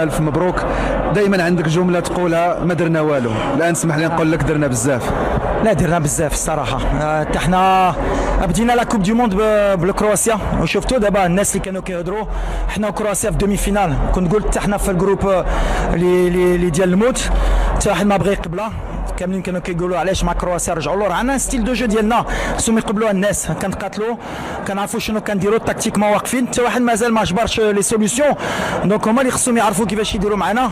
ألف مبروك. دائما عندك جملة تقولها ما درنا والو، الآن اسمح لي نقول لك درنا بزاف. لا درنا بزاف الصراحه. حتى حنا بدينا لا كوب دي موند بالكرواسيا وشفتوا دابا الناس اللي كانوا كيهضروا حنا وكرواسيا في دومي فينال. كنت قلت حتى حنا في الجروب اللي ديال الموت حتى واحد ما بغى يقبلها. كاملين كانوا كيقولوا علاش مع كرواسيا رجعوا له، عندنا ستيل دو جو ديالنا خصهم يقبلوها الناس. كنقاتلوا كنعرفوا شنو كنديروا تكتيكمون واقفين، حتى واحد مازال ما جبرش لي سوليسيون. دونك هما اللي خصهم يعرفوا كيفاش يديروا معنا.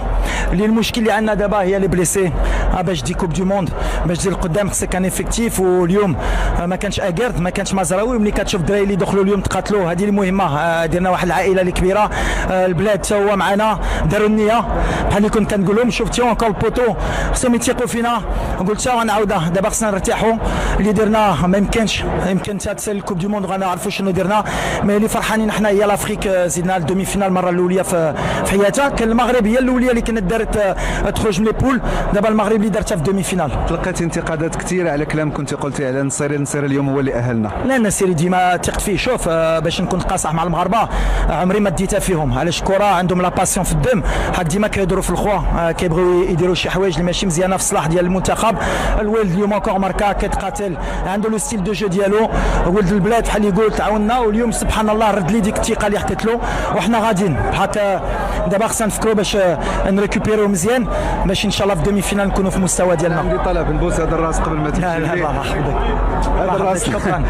اللي المشكل اللي عندنا دابا هي لي بليسي. باش دي كوب دو موند باش دير القدام خصك ان افكتيف، واليوم ما كانش اكيرد ما كانش مزراوي. ملي كتشوف الدراري اللي دخلوا اليوم تقاتلوا هذه المهمه. درنا واحد العائله اللي كبيره، البلاد حتى هو معنا داروا النيه بحال اللي كنت كنقول لهم. شفتيهم اونكور البوتو خصهم يثيقوا فينا. قلت غنعاودها دابا خصنا نرتاحوا. اللي درناه ما يمكنش تاتسال الكوب دو موند غنعرفوا شنو درنا. مي اللي فرحانين حنا هي لافريك زدنا الدومي فينال المره الاولى في حياتها. كان المغرب هي الاولى اللي كانت دارت تخرج من لي بول، دابا المغرب اللي دارتها في دومي فينال. تلقيت انتقادات كثيره على كلام كنت قلتي على النصيري اليوم هو اللي اهلنا. لا النصيري ديما ثقت فيه. شوف باش نكون قاصح مع المغاربه عمري ما ديتها فيهم. علاش الكره عندهم لا باسيون في الدم، حد ديما كيهضروا في الخوا، كيبغيو يديروا شي حوايج اللي ماشي مزيانه في الصلاح ديال المنتخب. الولد اليوم اونكور ماركا كيتقاتل، عنده لو ستيل دو جو ديالو، ولد البلاد بحال اللي قلت تعاوننا. واليوم سبحان الله رد لي ديك الثقه اللي عطيت له، وحنا غاديين هكا. دابا خصنا نفكروا باش نريكوبيريو مزيان باش ان شاء الله في دومي فينال نكونوا في المستوى ديالنا. عندي طلب نبوس هذا الراس قبل ما تمشي. لا لا الله يحفظك. هذا الراس. شكرا.